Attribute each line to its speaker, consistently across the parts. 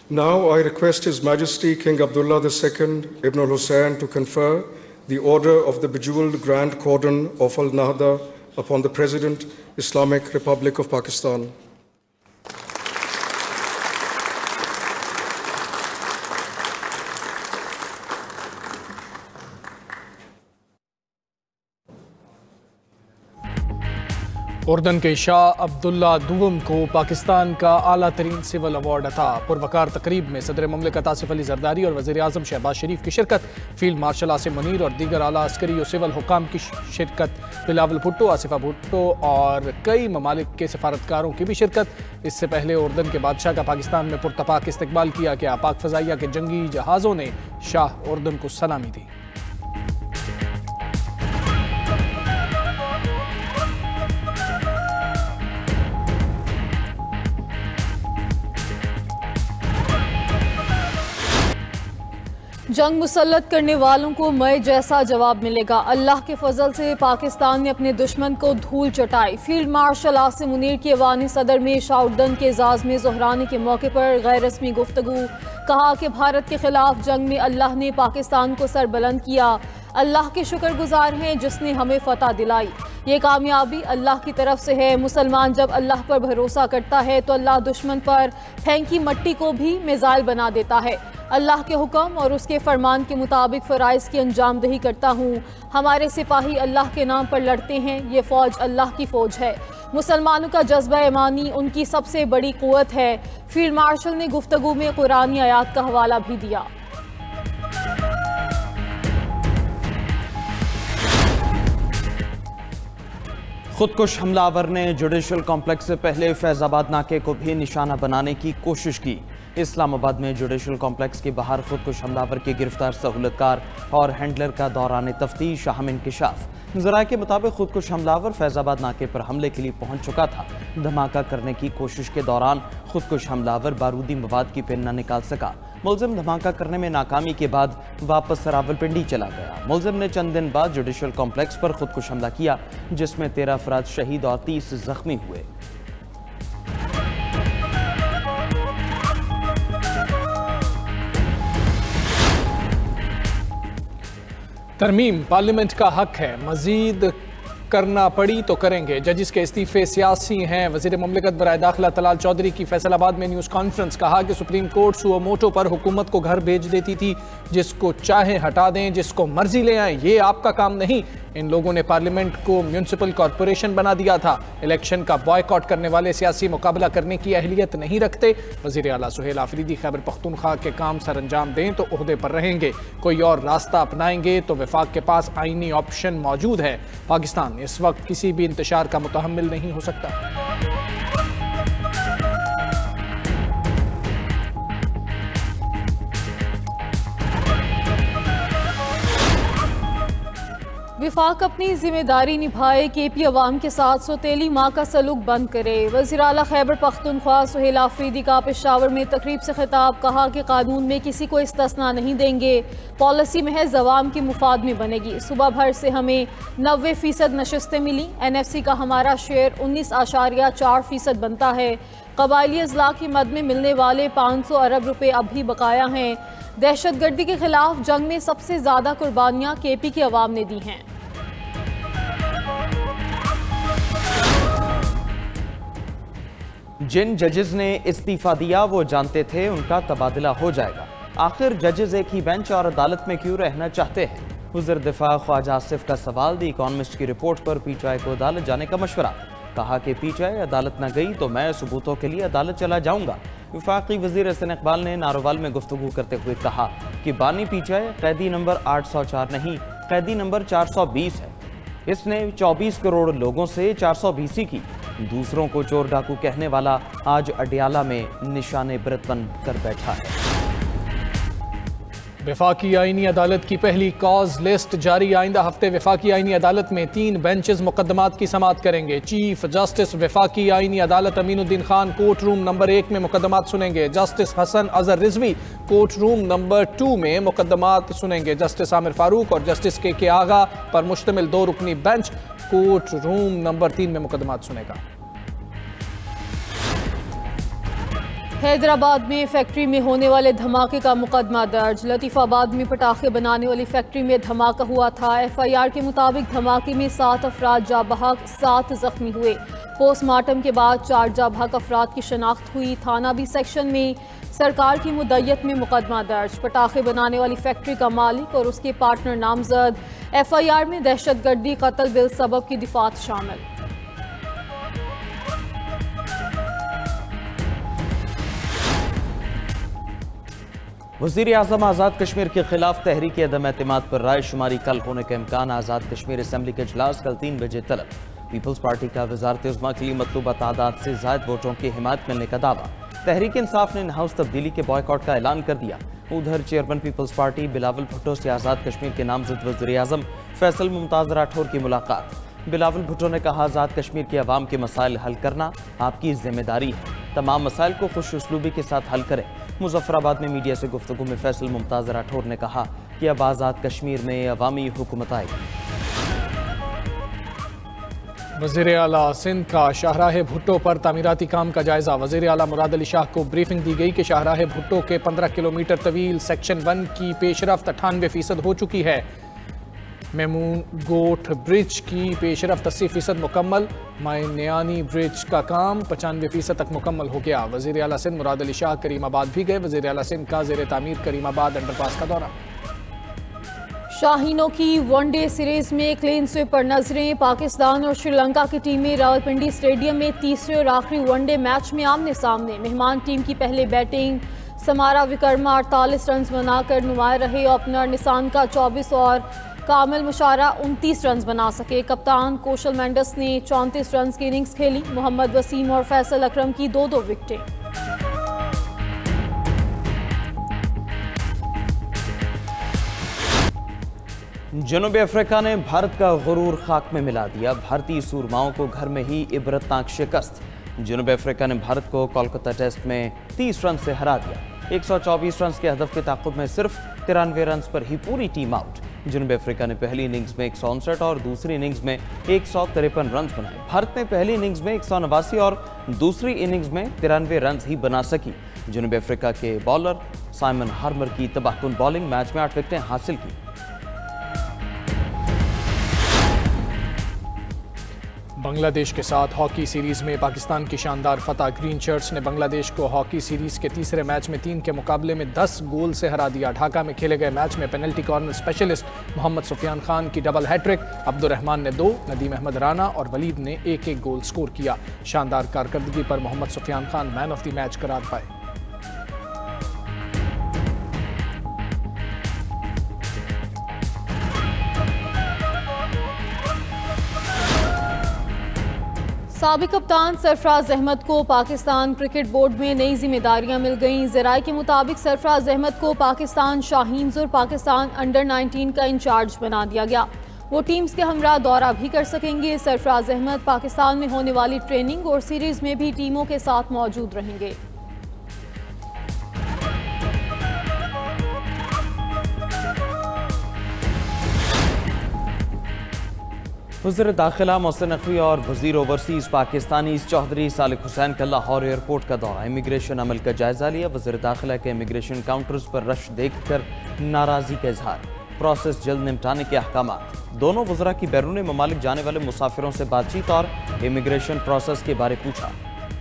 Speaker 1: Now I request His Majesty King Abdullah II Ibn al-Hussein to confer the Order of the Bejeweled Grand Cordon of Al-Nahda upon the President, Islamic Republic of Pakistan.
Speaker 2: उर्दन के शाह अब्दुल्ला दुगम को पाकिस्तान का आला तरीन civil award अता। पुरवकार तकरीब में सदर ममलिकत आसिफ अली जरदारी और वज़ीर आज़म शहबाज शरीफ की शिरकत, फील्ड मार्शल आसिम मुनीर और दीगर आला अस्करी और सिविल हुकाम की शिरकत, बिलावल भुट्टो, आसिफा भुट्टो और कई ममालिक के सफारतकारों की भी शिरकत। इससे पहले उर्दन के बादशाह का पाकिस्तान में पुरतपाक इस्तकबाल किया गया। पाक फ़ज़ाइया के जंगी जहाज़ों ने शाह उर्दन को सलामी दी।
Speaker 3: जंग मुसल्लत करने वालों को मई जैसा जवाब मिलेगा। अल्लाह के फजल से पाकिस्तान ने अपने दुश्मन को धूल चटाई। फील्ड मार्शल आसिम मुनीर की ऐवान सदर में शाह उर्दन के एजाज़ में ज़ोहराने के मौके पर गैर रस्मी गुफ्तगू। कहा कि भारत के खिलाफ जंग में अल्लाह ने पाकिस्तान को सरबुलंद किया। अल्लाह के शुक्रगुजार हैं जिसने हमें फतह दिलाई। ये कामयाबी अल्लाह की तरफ से है। मुसलमान जब अल्लाह पर भरोसा करता है तो अल्लाह दुश्मन पर फेंकी मट्टी को भी मिसाइल बना देता है। अल्लाह के हुक्म और उसके फरमान के मुताबिक फ़राइज़ की अंजामदही करता हूँ। हमारे सिपाही अल्लाह के नाम पर लड़ते हैं। ये फ़ौज अल्लाह की फ़ौज है। मुसलमानों का जज्बा ईमानी उनकी सबसे बड़ी क़ुव्वत है। फील्ड मार्शल ने गुफ्तगू में कुरानी आयात का हवाला भी दिया।
Speaker 4: खुदकुश हमलावर ने जुडिशल कॉम्प्लेक्स से पहले फैज़ाबाद नाके को भी निशाना बनाने की कोशिश की। इस्लामाबाद में जुडिशल कॉम्प्लेक्स के बाहर खुदकुश हमलावर के गिरफ्तार सहूलतकार और हैंडलर का दौरान तफ्तीश अहम इंकिशाफ। ज़राए के मुताबिक खुदकुश हमलावर फैज़ाबाद नाके पर हमले के लिए पहुंच चुका था। धमाका करने की कोशिश के दौरान खुदकुश हमलावर बारूदी मवाद की पिन न निकाल सका। मुलजिम धमाका करने में नाकामी के बाद वापस रावलपिंडी चला गया। मुलजिम ने चंद दिन बाद जुडिशल कॉम्प्लेक्स पर खुदकुश हमला किया, जिसमें 13 अफराद शहीद और 30 जख्मी हुए।
Speaker 2: तरमीम पार्लियामेंट का हक है, मजीद करना पड़ी तो करेंगे। जजिस के इस्तीफे सियासी हैं। वज़ीर ममलिकत बराए दाखिला तलाल चौधरी की फैसलाबाद में न्यूज़ कॉन्फ्रेंस। कहा कि सुप्रीम कोर्ट सुओ मोटो पर हुकूमत को घर भेज देती थी। जिसको चाहे हटा दें, जिसको मर्जी ले आएं, ये आपका काम नहीं। इन लोगों ने पार्लियामेंट को म्यूनसिपल कॉरपोरेशन बना दिया था। इलेक्शन का बॉयकॉट करने वाले सियासी मुकाबला करने की अहलियत नहीं रखते। वज़ीर आला सुहेल आफरीदी खैबर पख्तूनख्वा के काम सर अंजाम दें तो ओहदे पर रहेंगे। कोई और रास्ता अपनाएंगे तो वफाक के पास आईनी ऑप्शन मौजूद है। पाकिस्तान इस वक्त किसी भी इंतशार का मुतहम्मिल नहीं हो सकता।
Speaker 3: विफाक अपनी जिम्मेदारी निभाए, केपी अवाम के साथ सौतेली माँ का सलूक बंद करे। वज़ीर आला खैबर पख्तूनख्वा सुहेल आफरीदी का पेशावर में तकरीब से खिताब। कहा कि कानून में किसी को इस्तिस्ना नहीं देंगे। पॉलिसी महज अवाम के मुफाद में बनेगी। सुबह भर से हमें 90% नशस्तें मिली। NFC का हमारा शेयर 19.4% बनता है। कबायली अजला की मद में मिलने वाले 500 अरब रुपए अब भी बकाया हैं। दहशतगर्दी के खिलाफ जंग में सबसे ज्यादा कुर्बानियां केपी की अवाम ने दी हैं।
Speaker 4: जिन जजेस ने इस्तीफा दिया वो जानते थे उनका तबादला हो जाएगा। आखिर जजेस एक ही बेंच और अदालत में क्यों रहना चाहते हैं? वज़ीर दिफा ख्वाजा आसिफ का सवाल। दी इकॉनमिस्ट की रिपोर्ट पर PTI को अदालत जाने का मशवरा। कहा कि PTI अदालत न गई तो मैं सबूतों के लिए अदालत चला जाऊंगा। वफाकी वज़ीर हसन इकबाल ने नारोवाल में गुफ्तगू करते हुए कहा कि बानी PTI कैदी नंबर 804 नहीं, कैदी नंबर 420 है। इसने 24 करोड़ लोगों से 420 की। दूसरों को चोर डाकू कहने वाला आज अडियाला में निशाने इबरत बन कर बैठा है।
Speaker 2: वफाकी आईनी अदालत की पहली कॉज लिस्ट जारी। आइंदा हफ्ते वफाकी आईनी अदालत में 3 बेंचेस मुकदमात की समाअत करेंगे। चीफ जस्टिस वफाकी आईनी अदालत Aminuddin Khan court room number 1 में मुकदमात सुनेंगे। Justice Hasan Azhar Rizvi court room number 2 में मुकदमात सुनेंगे। जस्टिस आमिर फारूक और जस्टिस के आगा पर मुश्तमिल 2 रुकनी बेंच कोर्ट रूम नंबर 3 में मुकदमात सुनेगा।
Speaker 3: हैदराबाद में फैक्ट्री में होने वाले धमाके का मुकदमा दर्ज। लतीफ़ाबाद में पटाखे बनाने वाली फैक्ट्री में धमाका हुआ था। FIR के मुताबिक धमाके में 7 अफराद जाँ बहक, 7 जख्मी हुए। पोस्टमार्टम के बाद 4 जाँ बहक अफराद की शनाख्त हुई। थाना बी सेक्शन में सरकार की मुद्दत में मुकदमा दर्ज। पटाखे बनाने वाली फैक्ट्री का मालिक और उसके पार्टनर नामजद। FIR में दहशतगर्दी, कत्ल बिल सबब की दिफात शामिल।
Speaker 4: वज़ीर आज़म आज़ाद कश्मीर के खिलाफ तहरीक अदम एतमाद पर राय शुमारी कल होने का इम्कान। आज़ाद कश्मीर असम्बली का इजलास कल 3 बजे तलब। पीपल्स पार्टी का वज़ारत उज़्मा के लिए मतलूबा तादाद से ज़ायद वोटों की हिमायत मिलने का दावा। तहरीक इंसाफ ने इन हाउस तब्दीली के बॉयकॉट का ऐलान कर दिया। उधर chairman peoples party Bilawal Bhutto से आज़ाद कश्मीर के नामजद वज़ीर आज़म फैसल मुमताज़ राठौर की मुलाकात। बिलावल भुट्टो ने कहा, आज़ाद कश्मीर के अवाम के मसाइल हल करना आपकी जिम्मेदारी है। तमाम मसाइल को खुश उसलूबी के साथ हल करें। मुजफ्फराबाद में मीडिया से गुफ्तगू में फैसल मुमताज़ राठौर ने कहा कि अब आज़ाद कश्मीर में अवामी हुकूमत आएगी।
Speaker 2: वज़ीर आला सिंध का शाहराह भुट्टो पर तामीराती काम का जायजा। वज़ीर आला मुराद अली शाह को ब्रीफिंग दी गई कि शाहराह भुट्टो के 15 किलोमीटर तवील सेक्शन 1 की पेशरफ्त 98% हो चुकी है। मेमून गोठ ब्रिज की पेशरफ्त 80% मुकम्मल। मायनियानी ब्रिज का काम 95% तक मुकम्मल हो गया। वज़ीर आला सिंध मुराद अली शाह करीमाबाद भी गए। वज़ीर आला सिंध का ज़ेर तामीर करीमाबाद अंडरपास का दौरा।
Speaker 3: शाहीनों की वनडे सीरीज में क्लीन स्वीप पर नजरें। पाकिस्तान और श्रीलंका की टीमें रावलपिंडी स्टेडियम में तीसरे और आखिरी वनडे मैच में आमने सामने। मेहमान टीम की पहले बैटिंग समारा विकर्मा 48 रन बनाकर नुमाया रहे। ओपनर निसान का 24 और कामिल मुशारा 29 रन बना सके। कप्तान कौशल मेंडस ने 34 रन की इनिंग्स खेली। मोहम्मद वसीम और फैसल अकरम की 2-2 विकेटें।
Speaker 4: जनूबी अफ्रीका ने भारत का गुरूर खाक में मिला दिया। भारतीय सूरमाओं को घर में ही इबरतनाक शिकस्त। जनूबी अफ्रीका ने भारत को कोलकाता टेस्ट में 30 रन से हरा दिया। 124 रन के हदफ के ताक़ुब में सिर्फ 93 रन पर ही पूरी टीम आउट। जनूबी अफ्रीका ने पहली इनिंग्स में 159 और दूसरी इनिंग्स में 153 रन बनाए। भारत ने पहली इनिंग्स में 189 और दूसरी इनिंग्स में 93 रन ही बना सकी। जनूबी अफ्रीका के बॉलर साइमन हार्मर की तबाहकुन बॉलिंग मैच में 8 विकेटें हासिल की।
Speaker 2: बांग्लादेश के साथ हॉकी सीरीज में पाकिस्तान की शानदार फतह। ग्रीन शर्ट्स ने बांग्लादेश को हॉकी सीरीज के तीसरे मैच में 3 के मुकाबले में 10 गोल से हरा दिया। ढाका में खेले गए मैच में penalty corner specialist Mohammad Sufiyan Khan की डबल हैट्रिक, अब्दुर्रहमान ने 2, नदीम अहमद राना और वलीद ने 1-1 गोल स्कोर किया। शानदार कारकर्दगी पर Mohammad Sufiyan Khan man of the match करार पाए।
Speaker 3: साबिक कप्तान सरफराज अहमद को पाकिस्तान क्रिकेट बोर्ड में नई जिम्मेदारियां मिल गईं। ज़राए के मुताबिक सरफराज अहमद को पाकिस्तान शाहीन्स और पाकिस्तान अंडर-19 का इंचार्ज बना दिया गया। वो टीम्स के हमरा दौरा भी कर सकेंगे। सरफराज अहमद पाकिस्तान में होने वाली ट्रेनिंग और सीरीज में भी टीमों के साथ मौजूद रहेंगे।
Speaker 4: वज़ीर दाखिला मोहसिन नकवी और वज़ीर ओवरसीज़ पाकिस्तानी चौधरी सालिक हुसैन का लाहौर एयरपोर्ट का दौरा। इमिग्रेशन अमल का जायजा लिया। वज़ीर दाखिला के इमिग्रेशन काउंटर्स पर रश देखकर नाराज़गी का इजहार। प्रोसेस जल्द निपटाने के अहकामात। दोनों वज़रा की बैरून ममालिक जाने वाले मुसाफिरों से बातचीत और इमिग्रेशन प्रोसेस के बारे पूछा।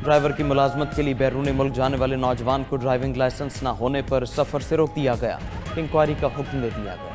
Speaker 4: ड्राइवर की मुलाजमत के लिए बैरून मुल्क जाने वाले नौजवान को ड्राइविंग लाइसेंस न होने पर सफ़र से रोक दिया गया। इंक्वायरी का हुक्म दे दिया गया।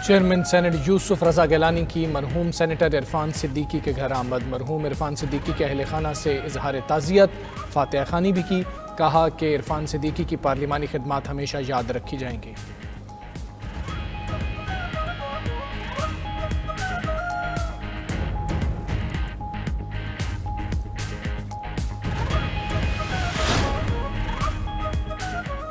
Speaker 2: चेयरमैन सेनेट यूसुफ रजा गिलानी की मरहूम सेनेटर इरफान सिद्दीकी के घर आमद। मरहूम इरफान सिद्दीकी के अहल खाना से इजहार ताज़ियत, फातिहा खानी भी की। कहा कि इरफान सिद्दीकी की पार्लिमानी खिदमात हमेशा याद रखी जाएंगी।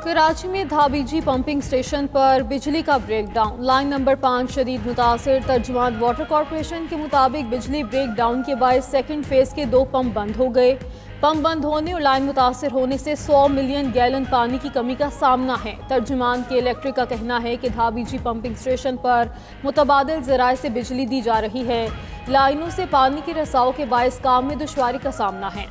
Speaker 3: कराची में धाबीजी पंपिंग स्टेशन पर बिजली का ब्रेकडाउन। लाइन नंबर 5 शदीद मुतासिर। तर्जुमान वाटर कॉरपोरेशन के मुताबिक बिजली ब्रेकडाउन के बाद सेकंड फेज के 2 पंप बंद हो गए। पंप बंद होने और लाइन मुतासर होने से 100 मिलियन गैलन पानी की कमी का सामना है। तर्जुमान के इलेक्ट्रिक का कहना है कि धाबीजी पंपिंग स्टेशन पर मुतबादिल ज़राए से बिजली दी जा रही है। लाइनों से पानी की रसाव के बायस काम में दुश्वारी का सामना है।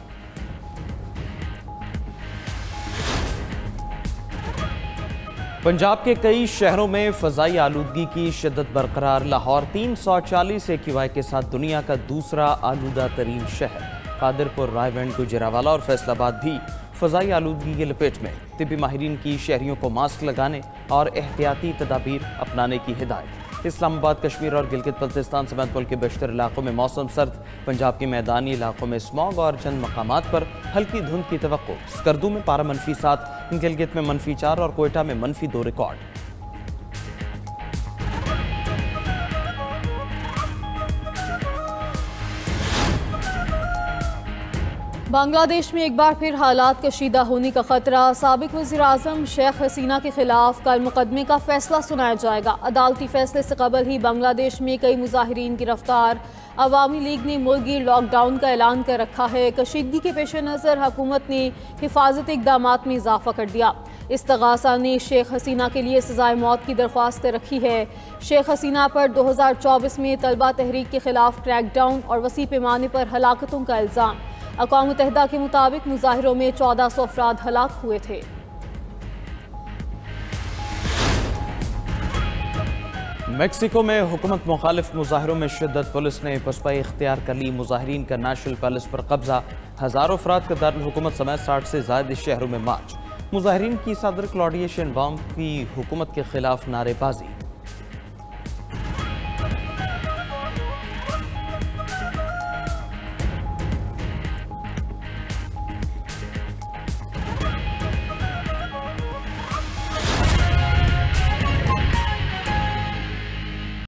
Speaker 4: पंजाब के कई शहरों में फ़ज़ाई आलूदगी की शिद्दत बरकरार। लाहौर 340 AQI के साथ दुनिया का दूसरा आलूदा तरीन शहर। कादिरपुर, रायगढ़, गुजरावाला और फैसलाबाद भी फ़ज़ाई आलूदगी की लपेट में। तिब्बी माहिरीन की शहरियों को मास्क लगाने और एहतियाती तदाबीर अपनाने की हिदायत। इस्लामाबाद, कश्मीर और गिलगित बल्तिस्तान समेत मुल्क के बेशतर इलाकों में मौसम सर्द। पंजाब के मैदानी इलाकों में स्मॉग और चंद मकामात पर हल्की धुंध की तवक्को। स्कर्दू में पारा -7, गिलगित में -4 और कोयटा में -2 रिकॉर्ड।
Speaker 3: बांग्लादेश में एक बार फिर हालात कशीदा होने का खतरा। साबिक वज़ीर-ए-आज़म शेख हसीना के खिलाफ कल मुकदमे का फैसला सुनाया जाएगा। अदालती फैसले से कबल ही बांग्लादेश में कई मुजाहिरीन गिरफ्तार। अवामी लीग ने मुल्की लॉकडाउन का ऐलान कर रखा है। कशीदगी के पेश नज़र हुकूमत ने हिफाजती इक़दामात में इजाफा कर दिया। इस्तगासा ने शेख हसीना के लिए सज़ाए मौत की दरख्वास्त कर रखी है। शेख हसीना पर 2024 में तलबा तहरीक के खिलाफ क्रैकडाउन और वसी पैमाने पर हलाकतों का इल्ज़ाम। अक़वाम मुत्तहिदा के मुताबिक मुजाहिरों में 1400 अफराद हलाक हुए थे।
Speaker 4: मेक्सिको में हुकूमत मुखालिफ मुजाहिरों में शिद्दत। पुलिस ने पसपाई इख्तियार कर ली। मुजाहिरीन का नेशनल पैलेस पर कब्जा। हज़ारों अफराद का दारुल हुकूमत समेत 60 से ज़ायद शहरों में मार्च। मुजाहिरीन की सदर क्लॉडिया शेनबाउम की हुकूमत के खिलाफ नारेबाजी।